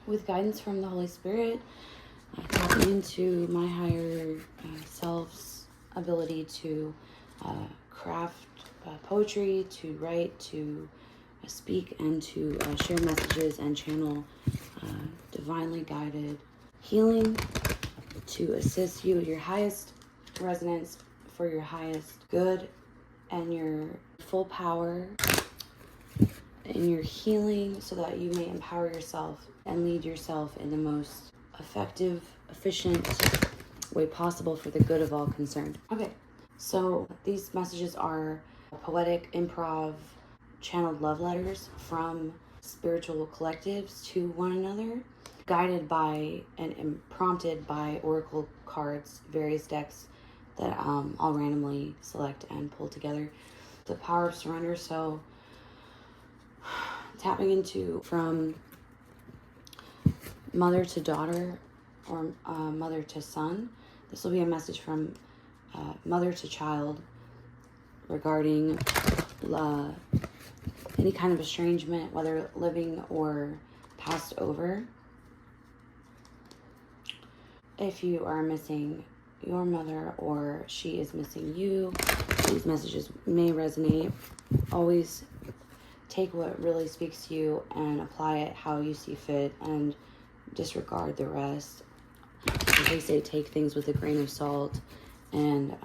with guidance from the Holy Spirit, tapping into my higher self's ability to craft poetry, to write, to speak, and to share messages and channel divinely guided healing to assist you at your highest resonance for your highest good and your full power in your healing, so that you may empower yourself and lead yourself in the most effective, efficient way possible for the good of all concerned. Okay, so these messages are poetic, improv, channeled love letters from spiritual collectives to one another, guided by and prompted by oracle cards, various decks that I'll randomly select and pull together. The power of surrender. So tapping into from mother to daughter, or mother to son. This will be a message from mother to child regarding any kind of estrangement, whether living or passed over. If you are missing your mother or she is missing you, these messages may resonate. Always take what really speaks to you and apply it how you see fit, and disregard the rest. As they say, take things with a grain of salt, and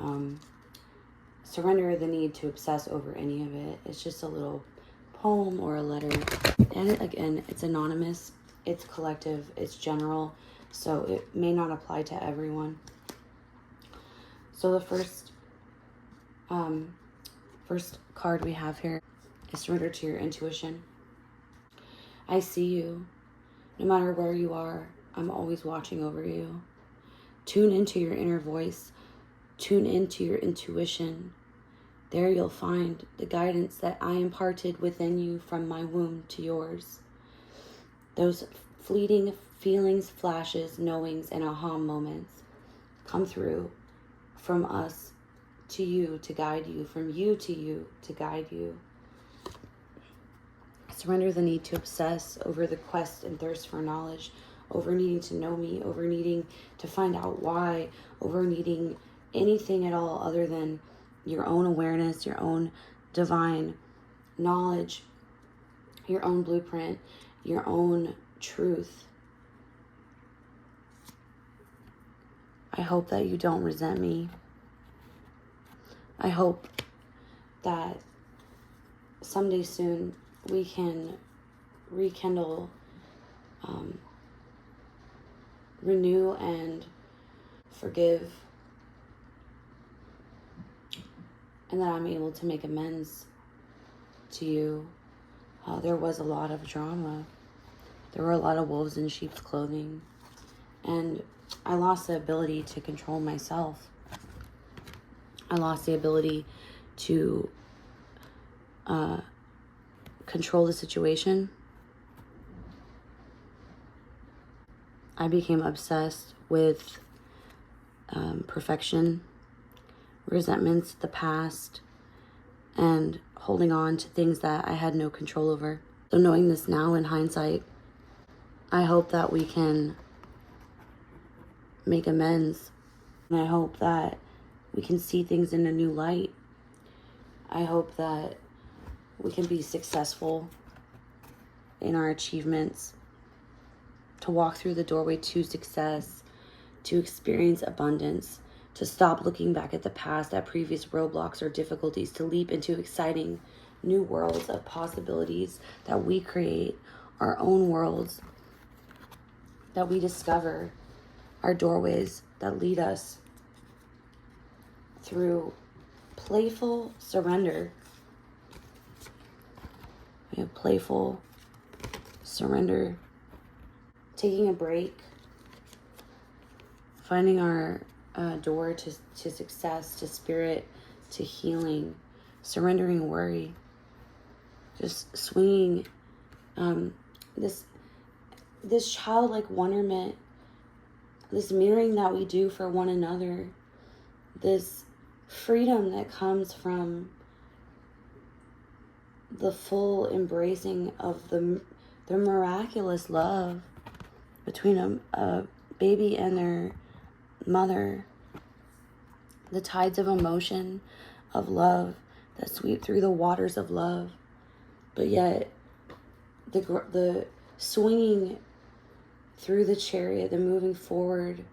surrender the need to obsess over any of it. It's just a little poem or a letter. And again, it's anonymous, it's collective, it's general, so it may not apply to everyone. So the first card we have here is surrender to your intuition. I see you. No matter where you are, I'm always watching over you. Tune into your inner voice. Tune into your intuition. There you'll find the guidance that I imparted within you from my womb to yours. Those fleeting feelings, flashes, knowings, and aha moments come through from us to you to guide you, from you to guide you. Surrender the need to obsess over the quest and thirst for knowledge, over needing to know me, over needing to find out why, over needing anything at all other than your own awareness, your own divine knowledge, your own blueprint, your own truth. I hope that you don't resent me. I hope that someday soon we can rekindle, renew, and forgive, and that I'm able to make amends to you. There was a lot of drama. There were a lot of wolves in sheep's clothing, and I lost the ability to control myself. I lost the ability to control the situation. I became obsessed with perfection, resentments, the past, and holding on to things that I had no control over. So knowing this now in hindsight, I hope that we can make amends. And I hope that we can see things in a new light. I hope that we can be successful in our achievements, to walk through the doorway to success, to experience abundance, to stop looking back at the past, at previous roadblocks or difficulties, to leap into exciting new worlds of possibilities that we create, our own worlds that we discover, our doorways that lead us through playful surrender. We have playful surrender, taking a break, finding our door to success, to spirit, to healing, surrendering worry, just swinging this childlike wonderment, this mirroring that we do for one another, this freedom that comes from the full embracing of the miraculous love between a baby and their mother, the tides of emotion, of love that sweep through the waters of love, but yet the swinging through the chariot, the moving forward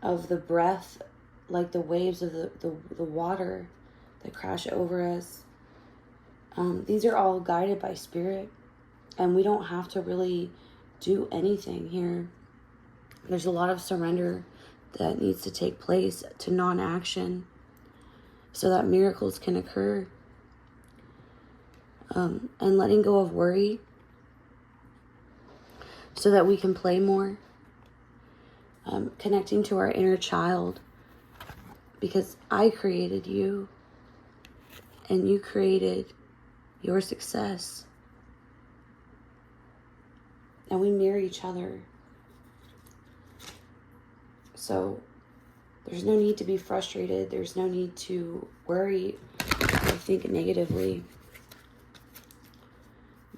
of the breath, like the waves of the water that crash over us. These are all guided by spirit, and we don't have to really do anything here. There's a lot of surrender that needs to take place to non-action so that miracles can occur. And letting go of worry so that we can play more. Connecting to our inner child, because I created you and you created your success, and we mirror each other. So there's no need to be frustrated. There's no need to worry or think negatively,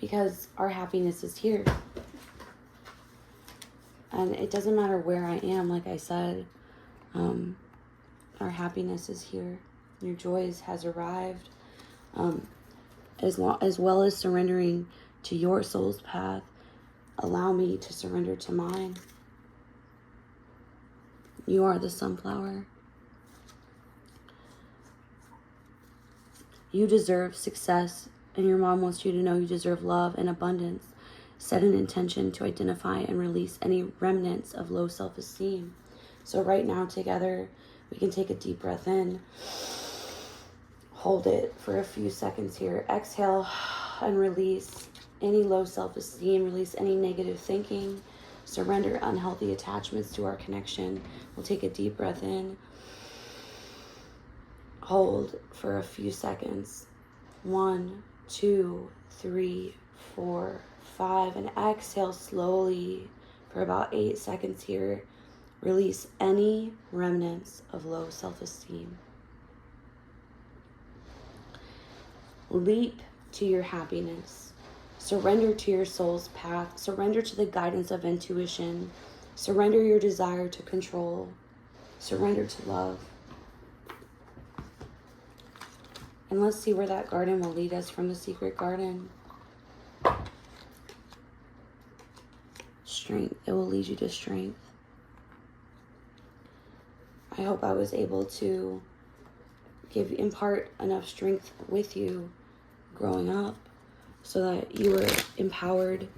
because our happiness is here. And it doesn't matter where I am, like I said, our happiness is here. Your joy has arrived. As well as surrendering to your soul's path, allow me to surrender to mine. You are the sunflower. You deserve success, and your mom wants you to know you deserve love and abundance. Set an intention to identify and release any remnants of low self-esteem. So right now together, we can take a deep breath in. Hold it for a few seconds here. Exhale and release any low self-esteem. Release any negative thinking. Surrender unhealthy attachments to our connection. We'll take a deep breath in. Hold for a few seconds. 1, 2, 3, 4, 5, and exhale slowly for about 8 seconds here. Release any remnants of low self-esteem. Leap to your happiness. Surrender to your soul's path. Surrender to the guidance of intuition. Surrender your desire to control. Surrender to love. And let's see where that garden will lead us from the secret garden. Strength. It will lead you to strength. I hope I was able to impart enough strength with you growing up so that you were empowered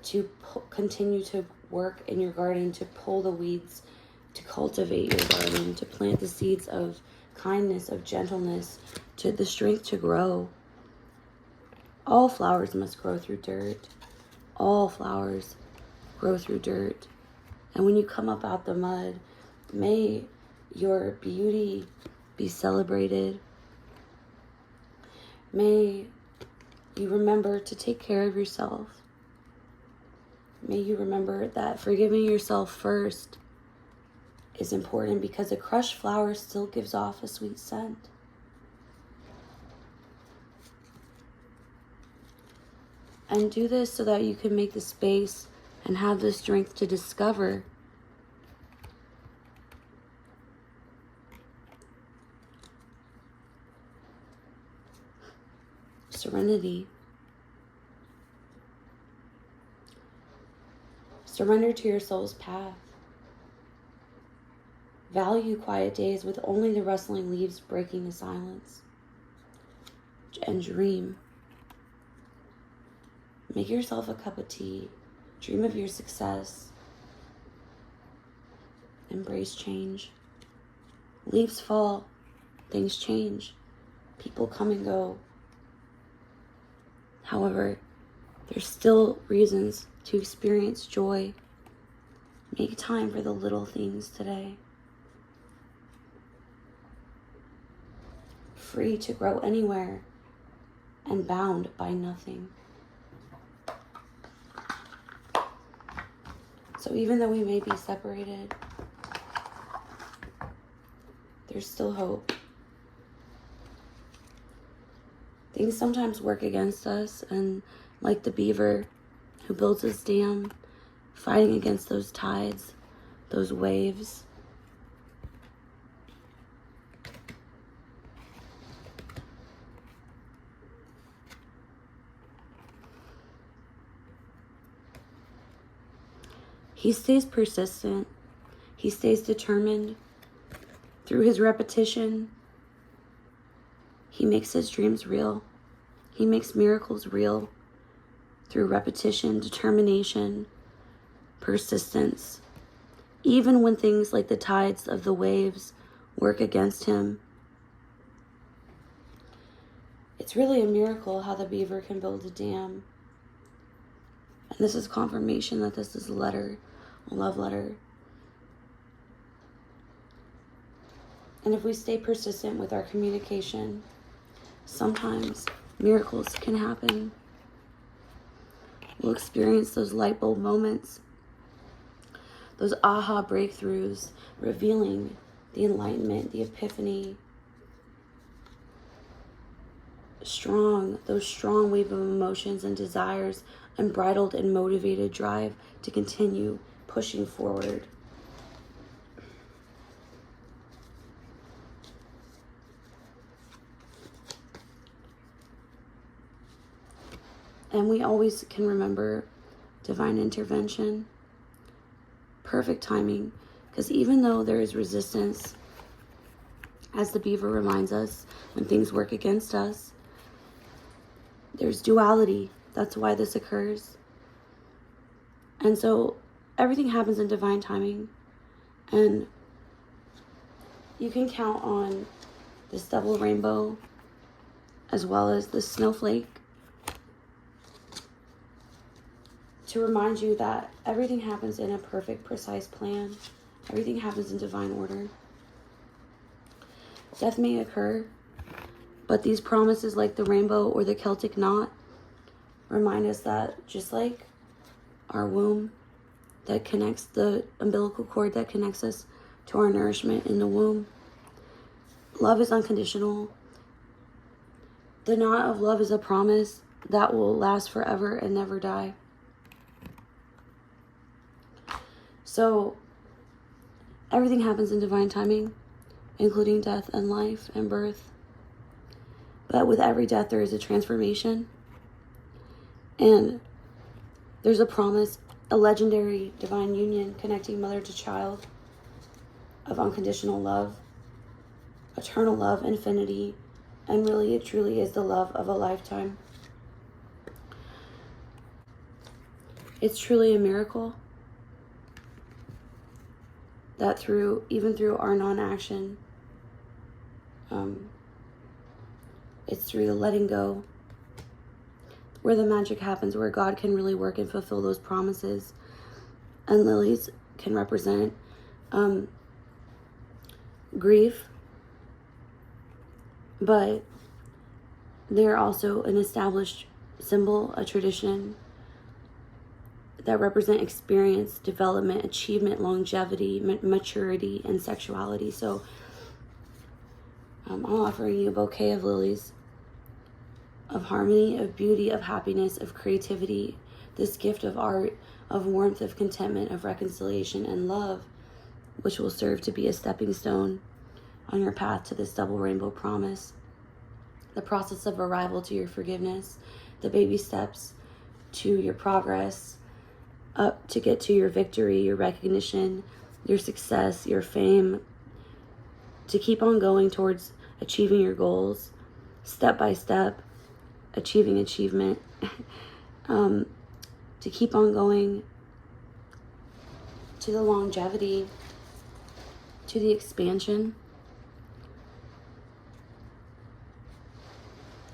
to continue to work in your garden, to pull the weeds, to cultivate your garden, to plant the seeds of kindness, of gentleness, to the strength to grow. All flowers must grow through dirt. All flowers grow through dirt. And when you come up out the mud, may your beauty be celebrated. May you remember to take care of yourself. May you remember that forgiving yourself first is important, because a crushed flower still gives off a sweet scent. And do this so that you can make the space and have the strength to discover serenity. Surrender to your soul's path. Value quiet days with only the rustling leaves breaking the silence. And dream. Make yourself a cup of tea. Dream of your success. Embrace change. Leaves fall. Things change. People come and go. However, there's still reasons to experience joy. Make time for the little things today. Free to grow anywhere and bound by nothing. So even though we may be separated, there's still hope. Things sometimes work against us, and like the beaver, who builds this dam, fighting against those tides, those waves. He stays persistent. He stays determined. Through his repetition, he makes his dreams real. He makes miracles real through repetition, determination, persistence. Even when things like the tides of the waves work against him. It's really a miracle how the beaver can build a dam. And this is confirmation that this is a letter, a love letter. And if we stay persistent with our communication, sometimes miracles can happen. We'll experience those light bulb moments, those aha breakthroughs, revealing the enlightenment, the epiphany, those strong wave of emotions and desires, unbridled and motivated drive to continue pushing forward. And we always can remember divine intervention, perfect timing, because even though there is resistance, as the beaver reminds us, when things work against us, there's duality. That's why this occurs. And so everything happens in divine timing. And you can count on this double rainbow as well as the snowflake to remind you that everything happens in a perfect, precise plan. Everything happens in divine order. Death may occur, but these promises like the rainbow or the Celtic knot remind us that just like our womb that connects, the umbilical cord that connects us to our nourishment in the womb, love is unconditional. The knot of love is a promise that will last forever and never die. So everything happens in divine timing, including death and life and birth. But with every death, there is a transformation. And there's a promise, a legendary divine union connecting mother to child of unconditional love, eternal love, infinity, and really, it truly is the love of a lifetime. It's truly a miracle that even through our non-action, it's through the letting go where the magic happens, where God can really work and fulfill those promises. And lilies can represent grief, but they're also an established symbol, a tradition that represent experience, development, achievement, longevity, maturity, and sexuality. So I'm offering you a bouquet of lilies, of harmony, of beauty, of happiness, of creativity, this gift of art, of warmth, of contentment, of reconciliation, and love, which will serve to be a stepping stone on your path to this double rainbow promise. The process of arrival to your forgiveness, the baby steps to your progress, up to get to your victory, your recognition, your success, your fame, to keep on going towards achieving your goals, step by step, achieving achievement, to keep on going to the longevity, to the expansion,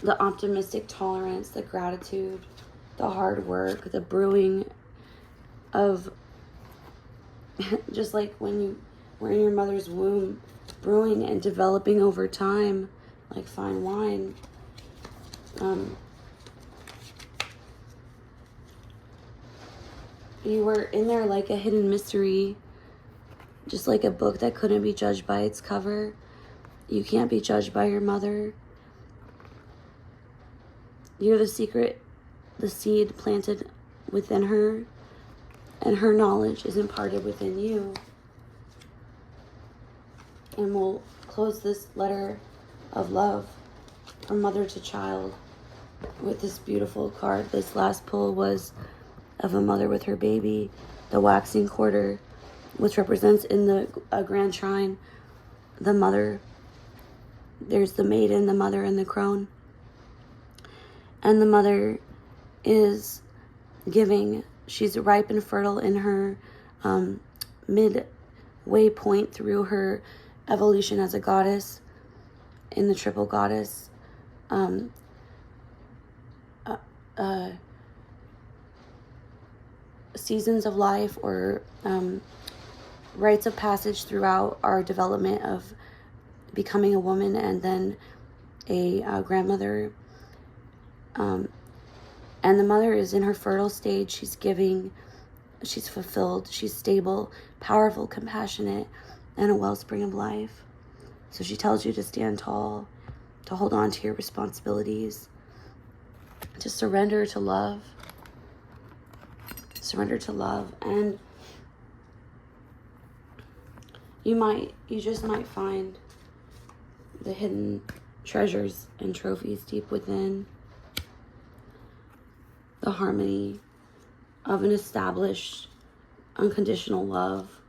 the optimistic tolerance, the gratitude, the hard work, the brewing of just like when you were in your mother's womb, brewing and developing over time like fine wine. You were in there like a hidden mystery, just like a book that couldn't be judged by its cover. You can't be judged by your mother. You're the secret, the seed planted within her, and her knowledge is imparted within you. And we'll close this letter of love from mother to child with this beautiful card. This last pull was of a mother with her baby, the waxing quarter, which represents in the grand shrine the mother. There's the maiden, the mother, and the crone. And the mother is giving. She's ripe and fertile in her midway point through her evolution as a goddess, in the triple goddess. Seasons of life, or rites of passage throughout our development of becoming a woman and then a grandmother. And the mother is in her fertile stage. She's giving, she's fulfilled, she's stable, powerful, compassionate, and a wellspring of life. So she tells you to stand tall, to hold on to your responsibilities, to surrender to love. Surrender to love. And you just might find the hidden treasures and trophies deep within. The harmony of an established, unconditional love,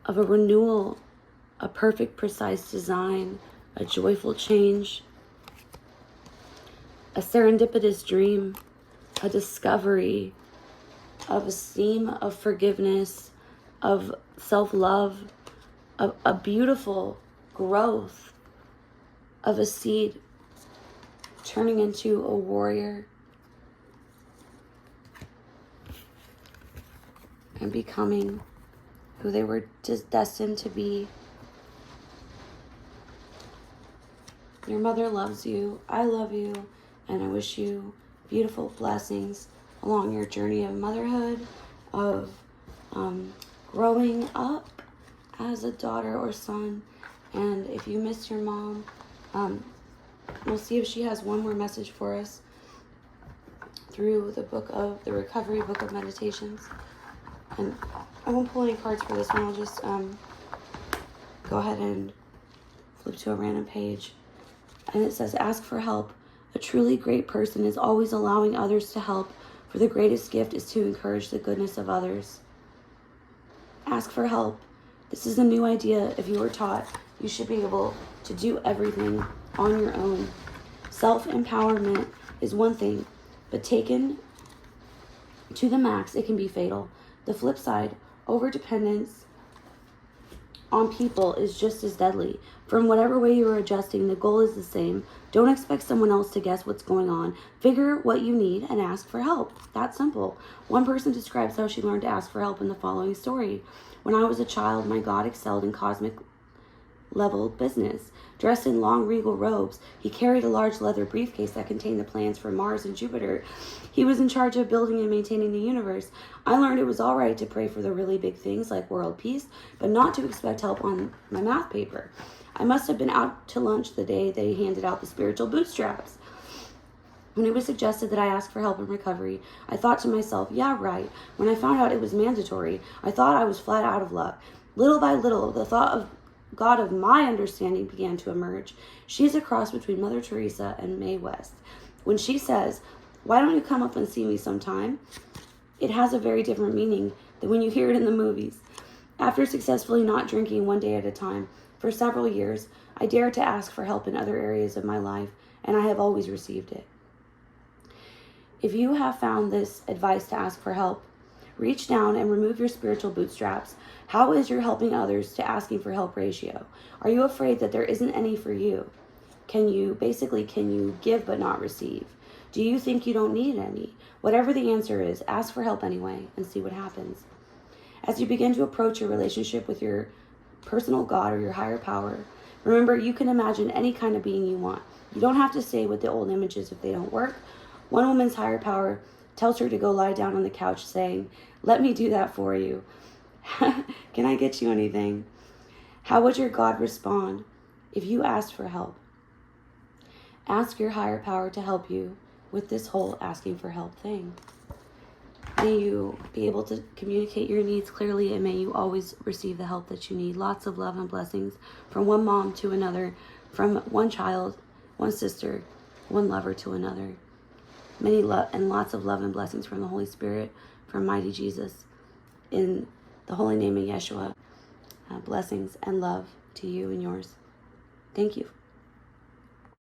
of a renewal, a perfect, precise design, a joyful change, a serendipitous dream, a discovery of esteem, of forgiveness, of self-love, of a beautiful growth of a seed turning into a warrior and becoming who they were just destined to be. Your mother loves you, I love you, and I wish you beautiful blessings along your journey of motherhood, of growing up as a daughter or son. And if you miss your mom, we'll see if she has one more message for us through the Recovery Book of Meditations. And I won't pull any cards for this one. I'll just go ahead and flip to a random page. And it says, ask for help. A truly great person is always allowing others to help, for the greatest gift is to encourage the goodness of others. Ask for help. This is a new idea. If you were taught, you should be able to do everything on your own. Self-empowerment is one thing, but taken to the max, it can be fatal. The flip side, overdependence on people is just as deadly. From whatever way you're adjusting, the goal is the same. Don't expect someone else to guess what's going on. Figure what you need and ask for help. That's simple. One person describes how she learned to ask for help in the following story. When I was a child, my God excelled in cosmic level business. Dressed in long regal robes, he carried a large leather briefcase that contained the plans for Mars and Jupiter. He was in charge of building and maintaining the universe. I learned it was all right to pray for the really big things like world peace, but not to expect help on my math paper. I must have been out to lunch the day they handed out the spiritual bootstraps. When it was suggested that I ask for help in recovery, I thought to myself, yeah, right. When I found out it was mandatory, I thought I was flat out of luck. Little by little, the thought of God of my understanding began to emerge. She's a cross between Mother Teresa and Mae West. When she says, why don't you come up and see me sometime? It has a very different meaning than when you hear it in the movies. After successfully not drinking one day at a time for several years, I dared to ask for help in other areas of my life, and I have always received it. If you have found this advice to ask for help, reach down and remove your spiritual bootstraps. How is your helping others to asking for help ratio? Are you afraid that there isn't any for you? Can you give but not receive? Do you think you don't need any? Whatever the answer is, ask for help anyway and see what happens. As you begin to approach your relationship with your personal God or your higher power, remember you can imagine any kind of being you want. You don't have to stay with the old images if they don't work. One woman's higher power tells her to go lie down on the couch saying, let me do that for you. Can I get you anything? How would your God respond if you asked for help? Ask your higher power to help you with this whole asking for help thing. May you be able to communicate your needs clearly, and may you always receive the help that you need. Lots of love and blessings from one mom to another, from one child, one sister, one lover to another. Many love and lots of love and blessings from the Holy Spirit, from mighty Jesus. In the holy name of Yeshua, blessings and love to you and yours. Thank you.